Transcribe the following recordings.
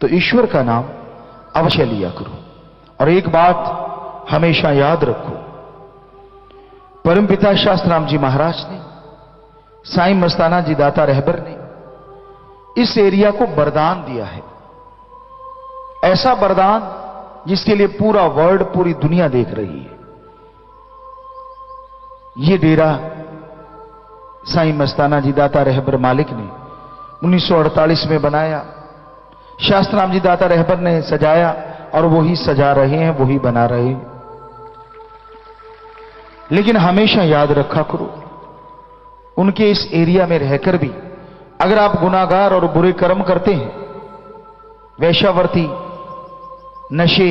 तो ईश्वर का नाम अवश्य लिया करो। और एक बात हमेशा याद रखो, परमपिता शास्त्राम जी महाराज ने, साईं मस्ताना जी दाता रहबर ने इस एरिया को वरदान दिया है। ऐसा वरदान जिसके लिए पूरा वर्ल्ड, पूरी दुनिया देख रही है। ये डेरा साईं मस्ताना जी दाता रहबर मालिक ने 1948 में बनाया। शास्त्राम जी दाता रहबर ने सजाया और वही सजा रहे हैं, वही बना रहे हैं। लेकिन हमेशा याद रखा करो, उनके इस एरिया में रहकर भी अगर आप गुनाहगार और बुरे कर्म करते हैं, वैश्यावर्ती, नशे,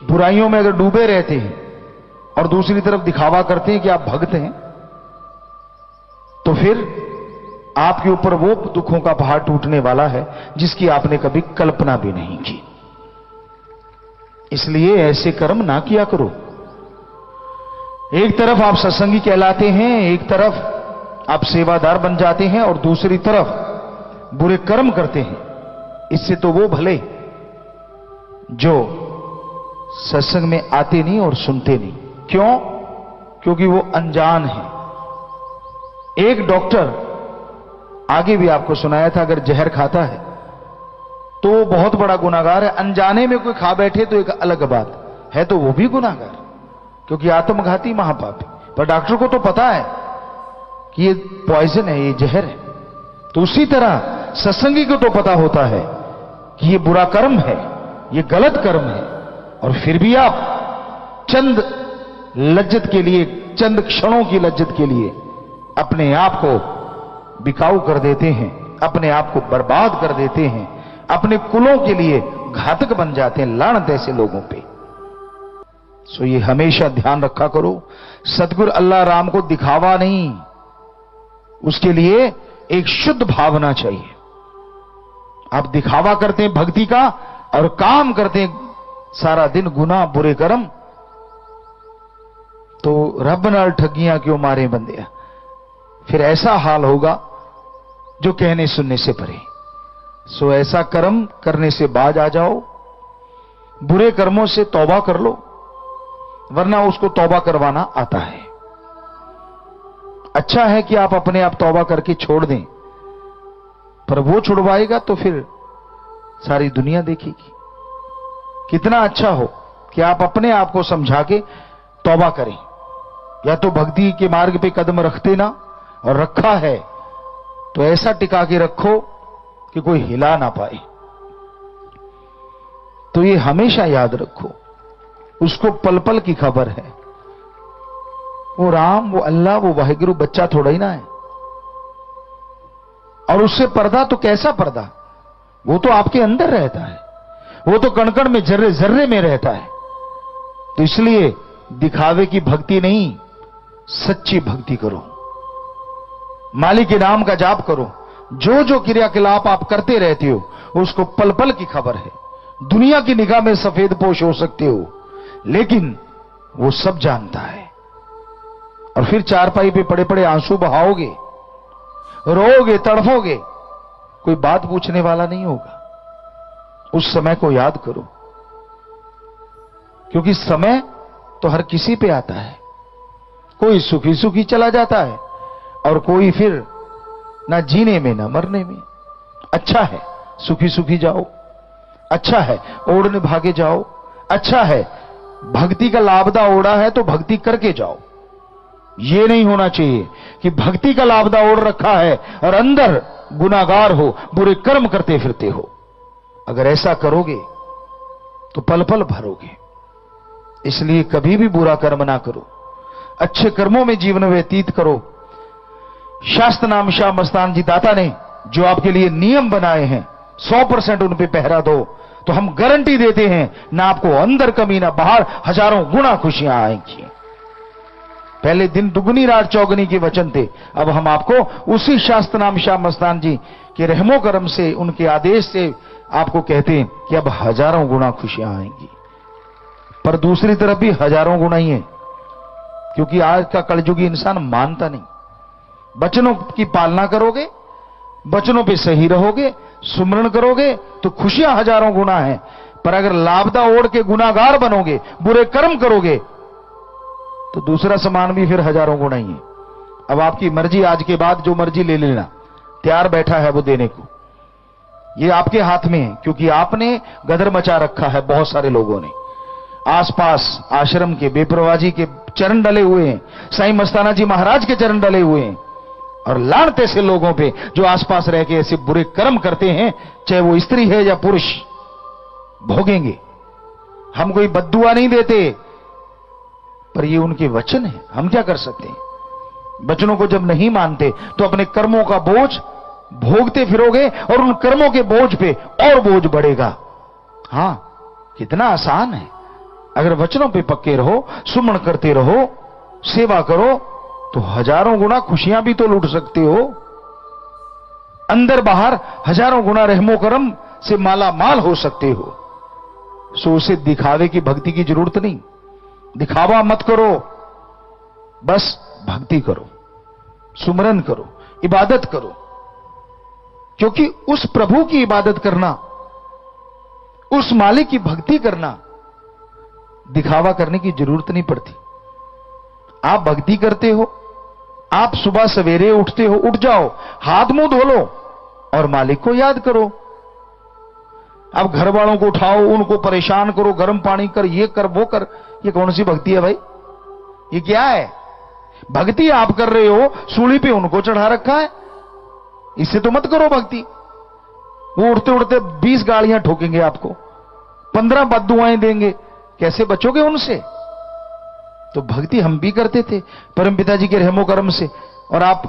बुराइयों में अगर डूबे रहते हैं और दूसरी तरफ दिखावा करते हैं कि आप भक्त हैं, तो फिर आपके ऊपर वो दुखों का पहाड़ टूटने वाला है जिसकी आपने कभी कल्पना भी नहीं की। इसलिए ऐसे कर्म ना किया करो। एक तरफ आप सत्संगी कहलाते हैं, एक तरफ आप सेवादार बन जाते हैं और दूसरी तरफ बुरे कर्म करते हैं। इससे तो वो भले जो सत्संग में आते नहीं और सुनते नहीं। क्यों? क्योंकि वो अनजान है। एक डॉक्टर, आगे भी आपको सुनाया था, अगर जहर खाता है तो वो बहुत बड़ा गुनाहगार है। अनजाने में कोई खा बैठे तो एक अलग बात है, तो वो भी गुनाहगार, क्योंकि आत्मघाती महापापी। पर डॉक्टर को तो पता है कि ये पॉइजन है, ये जहर है। तो उसी तरह सत्संगी को तो पता होता है कि ये बुरा कर्म है, ये गलत कर्म है, और फिर भी आप चंद लज्जत के लिए, चंद क्षणों की लज्जत के लिए अपने आप को बिकाऊ कर देते हैं, अपने आप को बर्बाद कर देते हैं, अपने कुलों के लिए घातक बन जाते हैं। लानत ऐसे लोगों पे। सो ये हमेशा ध्यान रखा करो, सतगुरु अल्लाह राम को दिखावा नहीं, उसके लिए एक शुद्ध भावना चाहिए। आप दिखावा करते हैं भक्ति का और काम करते हैं सारा दिन गुनाह, बुरे कर्म, तो रब नाल ठगियां क्यों मारे बंदिया। फिर ऐसा हाल होगा जो कहने सुनने से परे। सो ऐसा कर्म करने से बाज आ जाओ, बुरे कर्मों से तौबा कर लो, वरना उसको तौबा करवाना आता है। अच्छा है कि आप अपने आप तौबा करके छोड़ दें, पर वो छुड़वाएगा तो फिर सारी दुनिया देखेगी। कितना अच्छा हो कि आप अपने आप को समझा के तौबा करें। या तो भक्ति के मार्ग पे कदम रखते ना, और रखा है तो ऐसा टिका के रखो कि कोई हिला ना पाए। तो ये हमेशा याद रखो, उसको पल पल की खबर है। वो राम, वो अल्लाह, वो वाहिगुरु बच्चा थोड़ा ही ना है। और उससे पर्दा तो कैसा पर्दा, वो तो आपके अंदर रहता है, वो तो कण कण में, जर्रे जर्रे में रहता है। तो इसलिए दिखावे की भक्ति नहीं, सच्ची भक्ति करो, मालिक के नाम का जाप करो। जो जो क्रियाकलाप आप करते रहते हो उसको पल पल की खबर है। दुनिया की निगाह में सफेद पोश हो सकते हो, लेकिन वो सब जानता है। और फिर चारपाई पे पड़े पड़े आंसू बहाओगे, रोओगे, तड़फोगे, कोई बात पूछने वाला नहीं होगा। उस समय को याद करो, क्योंकि समय तो हर किसी पे आता है। कोई सुखी सुखी चला जाता है और कोई फिर ना जीने में ना मरने में। अच्छा है सुखी सुखी जाओ, अच्छा है ओढ़ने भागे जाओ, अच्छा है भक्ति का लाभदा ओढ़ा है तो भक्ति करके जाओ। ये नहीं होना चाहिए कि भक्ति का लाभदा ओढ़ रखा है और अंदर गुनाहगार हो, बुरे कर्म करते फिरते हो। अगर ऐसा करोगे तो पल पल भरोगे। इसलिए कभी भी बुरा कर्म ना करो, अच्छे कर्मों में जीवन व्यतीत करो। शास्त्र नाम शाह मस्तान जी दाता ने जो आपके लिए नियम बनाए हैं, 100% उन पे पहरा दो, तो हम गारंटी देते हैं ना आपको अंदर कमी ना बाहर हजारों गुना खुशियां आएंगी। पहले दिन दुगनी रात चौगनी के वचन थे, अब हम आपको उसी शास्त्र नाम शाह मस्तान जी के रहमो करम से, उनके आदेश से आपको कहते हैं कि अब हजारों गुना खुशियां आएंगी। पर दूसरी तरफ भी हजारों गुना ही है, क्योंकि आज का कलयुगी इंसान मानता नहीं। वचनों की पालना करोगे, वचनों पे सही रहोगे, सुमरण करोगे तो खुशियां हजारों गुना है, पर अगर लापदा ओढ़ के गुनाहगार बनोगे, बुरे कर्म करोगे, तो दूसरा सामान भी फिर हजारों गुना ही है। अब आपकी मर्जी, आज के बाद जो मर्जी ले लेना, तैयार बैठा है वो देने को। ये आपके हाथ में है, क्योंकि आपने गदर मचा रखा है। बहुत सारे लोगों ने आसपास आश्रम के बेपरवाजी के चरण डले हुए हैं, साईं मस्ताना जी महाराज के चरण डले हुए हैं, और लानते से लोगों पे जो आसपास रह के ऐसे बुरे कर्म करते हैं, चाहे वो स्त्री है या पुरुष, भोगेंगे। हम कोई बद्दुआ नहीं देते, पर ये उनके वचन है, हम क्या कर सकते हैं। वचनों को जब नहीं मानते तो अपने कर्मों का बोझ भोगते फिरोगे, और उन कर्मों के बोझ पे और बोझ बढ़ेगा। हां, कितना आसान है। अगर वचनों पे पक्के रहो, सुमन करते रहो, सेवा करो, तो हजारों गुना खुशियां भी तो लूट सकते हो। अंदर बाहर हजारों गुना रहमो करम से माला माल हो सकते हो। सो उसे दिखावे की, भक्ति की जरूरत नहीं। दिखावा मत करो, बस भक्ति करो, सुमरन करो, इबादत करो। क्योंकि उस प्रभु की इबादत करना, उस मालिक की भक्ति करना, दिखावा करने की जरूरत नहीं पड़ती। आप भक्ति करते हो, आप सुबह सवेरे उठते हो, उठ जाओ, हाथ मुंह धो लो और मालिक को याद करो। अब घर वालों को उठाओ, उनको परेशान करो, गर्म पानी कर, ये कर, वो कर, ये कौन सी भक्ति है भाई? ये क्या है? भक्ति आप कर रहे हो, सूली पे उनको चढ़ा रखा है, इससे तो मत करो भक्ति। वो उड़ते उड़ते 20 गालियां ठोकेंगे आपको, 15 बद्दुआएं देंगे, कैसे बचोगे उनसे? तो भक्ति हम भी करते थे परम पिताजी के रहमो करम से। और आप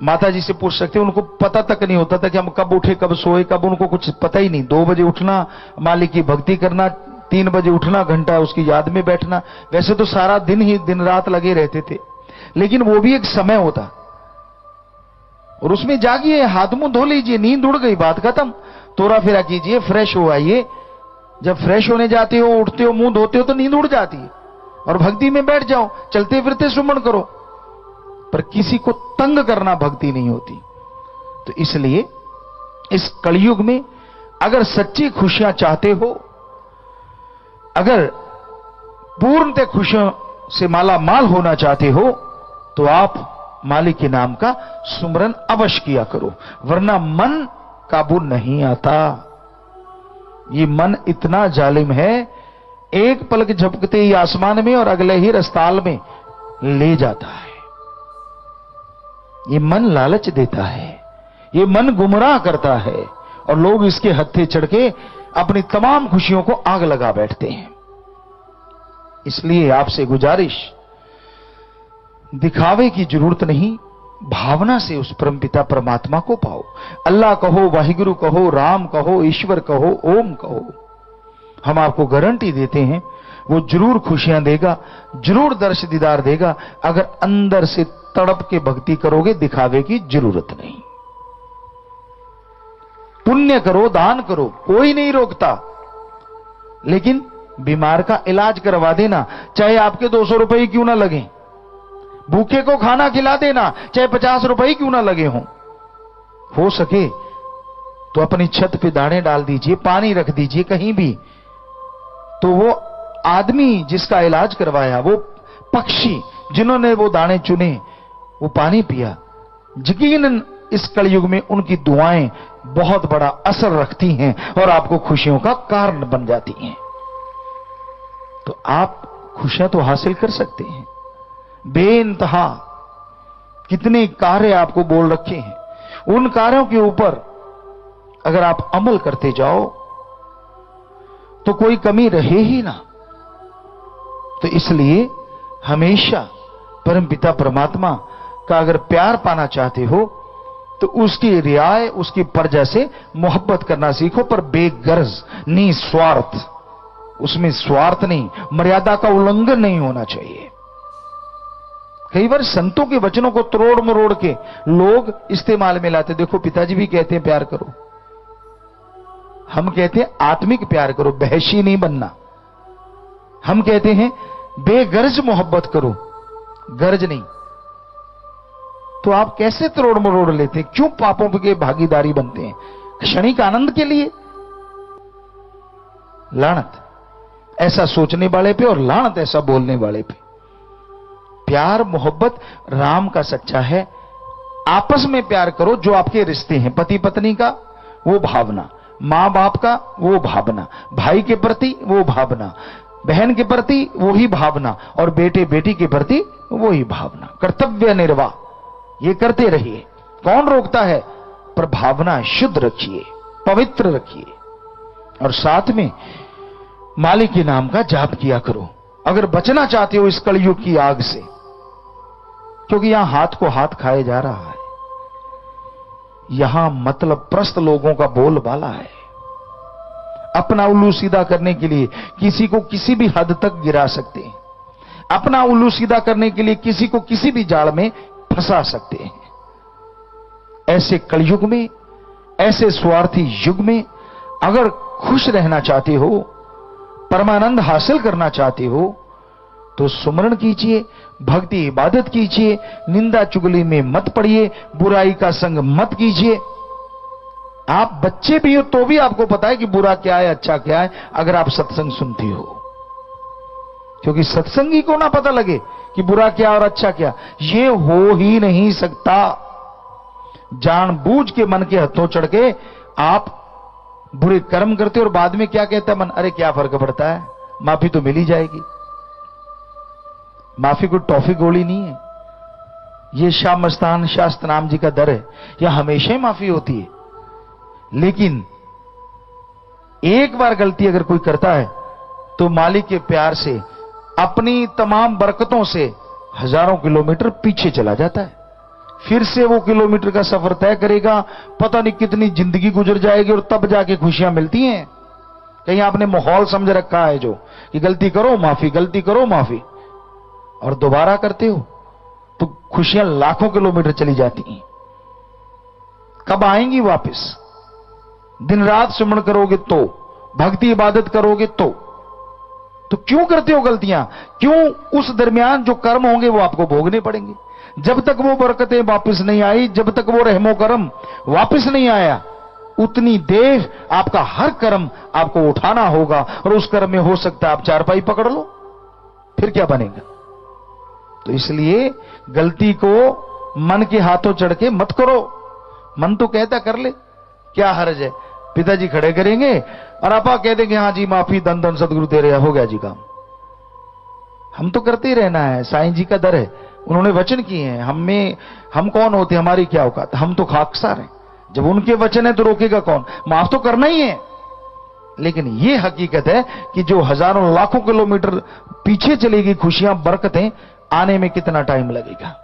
माता जी से पूछ सकते हैं, उनको पता तक नहीं होता था कि हम कब उठे, कब सोए, कब, उनको कुछ पता ही नहीं। 2 बजे उठना, मालिक की भक्ति करना, 3 बजे उठना, घंटा उसकी याद में बैठना। वैसे तो सारा दिन ही दिन रात लगे रहते थे, लेकिन वो भी एक समय होता, और उसमें जागिए, हाथ मुंह धो लीजिए, नींद उड़ गई, बात खत्म। तोरा फेरा कीजिए, फ्रेश हो आइए। जब फ्रेश होने जाते हो, उठते हो, मुंह धोते हो, तो नींद उड़ जाती है, और भक्ति में बैठ जाओ, चलते फिरते सुमन करो। पर किसी को तंग करना भक्ति नहीं होती। तो इसलिए इस कलयुग में अगर सच्ची खुशियां चाहते हो, अगर पूर्णतः खुशियों से माला माल होना चाहते हो, तो आप मालिक के नाम का सुमरन अवश्य किया करो, वरना मन काबू नहीं आता। ये मन इतना जालिम है, एक पलक झपकते ही आसमान में और अगले ही रस्ताल में ले जाता है। ये मन लालच देता है, ये मन गुमराह करता है, और लोग इसके हत्थे चढ़ के अपनी तमाम खुशियों को आग लगा बैठते हैं। इसलिए आपसे गुजारिश, दिखावे की जरूरत नहीं, भावना से उस परमपिता परमात्मा को पाओ। अल्लाह कहो, वाहिगुरु कहो, राम कहो, ईश्वर कहो, ओम कहो। हम आपको गारंटी देते हैं वो जरूर खुशियां देगा, जरूर दर्श दीदार देगा। अगर अंदर से तड़प के भक्ति करोगे, दिखावे की जरूरत नहीं। पुण्य करो, दान करो, कोई नहीं रोकता, लेकिन बीमार का इलाज करवा देना, चाहे आपके 200 रुपए क्यों ना लगे। भूखे को खाना खिला देना, चाहे 50 रुपए क्यों ना लगे हों। हो सके तो अपनी छत पे दाने डाल दीजिए, पानी रख दीजिए कहीं भी, तो वो आदमी जिसका इलाज करवाया, वो पक्षी जिन्होंने वो दाने चुने, वो पानी पिया, यकीनन इस कलयुग में उनकी दुआएं बहुत बड़ा असर रखती हैं और आपको खुशियों का कारण बन जाती हैं। तो आप खुशियां तो हासिल कर सकते हैं। बेइंतहा कितने कार्य आपको बोल रखे हैं, उन कार्यों के ऊपर अगर आप अमल करते जाओ तो कोई कमी रहे ही ना। तो इसलिए हमेशा परमपिता परमात्मा का अगर प्यार पाना चाहते हो तो उसकी रियाय, उसकी प्रजा से मोहब्बत करना सीखो, पर बेगर्ज, निस्वार्थ। उसमें स्वार्थ नहीं, मर्यादा का उल्लंघन नहीं होना चाहिए। कई बार संतों के वचनों को तोड़ मरोड़ के लोग इस्तेमाल में लाते। देखो, पिताजी भी कहते हैं प्यार करो, हम कहते हैं आत्मिक प्यार करो, बहशी नहीं बनना। हम कहते हैं बेगर्ज मोहब्बत करो, गर्ज नहीं। तो तो आप कैसे तोड़ मरोड़ लेते, क्यों पापों के भागीदारी बनते हैं? क्षणिक आनंद के लिए? लानत ऐसा सोचने वाले पे और लानत ऐसा बोलने वाले पे। प्यार मोहब्बत राम का सच्चा है। आपस में प्यार करो, जो आपके रिश्ते हैं, पति पत्नी का वो भावना, मां बाप का वो भावना, भाई के प्रति वो भावना, बहन के प्रति वही भावना, और बेटे बेटी के प्रति वही भावना। कर्तव्य निर्वाह ये करते रहिए, कौन रोकता है? पर भावना शुद्ध रखिए, पवित्र रखिए, और साथ में मालिक के नाम का जाप किया करो अगर बचना चाहते हो इस कलयुग की आग से, क्योंकि यहां हाथ को हाथ खाए जा रहा है। यहां मतलब प्रस्त लोगों का बोलबाला है। अपना उल्लू सीधा करने के लिए किसी को किसी भी हद तक गिरा सकते हैं, अपना उल्लू सीधा करने के लिए किसी को किसी भी जाल में फंसा सकते हैं। ऐसे कलयुग में, ऐसे स्वार्थी युग में अगर खुश रहना चाहते हो, परमानंद हासिल करना चाहते हो, तो सुमरण कीजिए, भक्ति इबादत कीजिए, निंदा चुगली में मत पड़िए, बुराई का संग मत कीजिए। आप बच्चे भी हो तो भी आपको पता है कि बुरा क्या है, अच्छा क्या है, अगर आप सत्संग सुनते हो। क्योंकि सत्संगी को ना पता लगे कि बुरा क्या और अच्छा क्या, ये हो ही नहीं सकता। जानबूझ के मन के हथों चढ़ के आप बुरे कर्म करते, और बाद में क्या कहता है मन? अरे क्या फर्क पड़ता है, माफी तो मिल ही जाएगी। माफी कोई टॉफी गोली नहीं है, ये शाह मस्तान शास्त्र नाम जी का दर है, यह हमेशा ही माफी होती है। लेकिन एक बार गलती अगर कोई करता है तो मालिक के प्यार से अपनी तमाम बरकतों से हजारों किलोमीटर पीछे चला जाता है। फिर से वो किलोमीटर का सफर तय करेगा, पता नहीं कितनी जिंदगी गुजर जाएगी, और तब जाके खुशियां मिलती हैं। कहीं आपने माहौल समझ रखा है जो कि गलती करो माफी, गलती करो माफी, और दोबारा करते हो तो खुशियां लाखों किलोमीटर चली जाती हैं। कब आएंगी वापस? दिन रात सुमरण करोगे तो, भक्ति इबादत करोगे तो क्यों करते हो गलतियां? क्यों? उस दरमियान जो कर्म होंगे वो आपको भोगने पड़ेंगे। जब तक वो बरकतें वापस नहीं आई, जब तक वो रहमो करम वापस नहीं आया, उतनी देर आपका हर कर्म आपको उठाना होगा, और उस कर्म में हो सकता है आप चारपाई पकड़ लो, फिर क्या बनेगा? तो इसलिए गलती को मन के हाथों चढ़ के मत करो। मन तो कहता कर ले, क्या हर्ज है? पिताजी खड़े करेंगे और आपा कह देंगे हाँ जी माफी, धन धन सदगुरु तेरे, हो गया जी काम। हम तो करते ही रहना है, साईं जी का दर है, उन्होंने वचन किए हैं। हम कौन होते, हमारी क्या औकात? हम तो खाकसार हैं। जब उनके वचन है तो रोकेगा कौन? माफ तो करना ही है। लेकिन यह हकीकत है कि जो हजारों लाखों किलोमीटर पीछे चलेगी खुशियां, बरकतें आने में कितना टाइम लगेगा?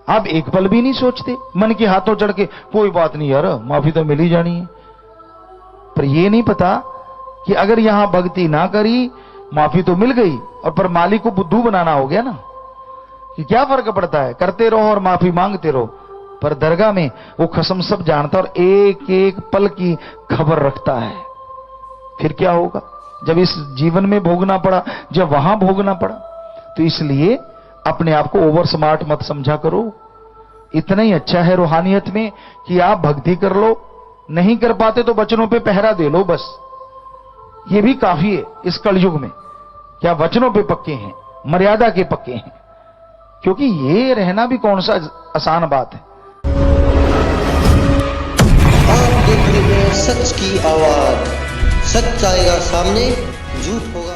आप एक पल भी नहीं सोचते, मन के हाथों चढ़ के कोई बात नहीं यार, माफी तो मिल ही जानी है। पर यह नहीं पता कि अगर यहां भक्ति ना करी, माफी तो मिल गई, और पर मालिक को बुद्धू बनाना हो गया ना, कि क्या फर्क पड़ता है, करते रहो और माफी मांगते रहो। पर दरगाह में वो कसम सब जानता, और एक एक पल की खबर रखता है। फिर क्या होगा जब इस जीवन में भोगना पड़ा, जब वहां भोगना पड़ा? तो इसलिए अपने आप को ओवर स्मार्ट मत समझा करो। इतना ही अच्छा है रूहानियत में कि आप भक्ति कर लो, नहीं कर पाते तो वचनों पे पहरा दे लो, बस ये भी काफी है इस कलयुग में। क्या वचनों पे पक्के हैं, मर्यादा के पक्के हैं, क्योंकि ये रहना भी कौन सा आसान बात है। आप देख रहे हैं सच की आवाज, सच आएगा सामने, झूठ होगा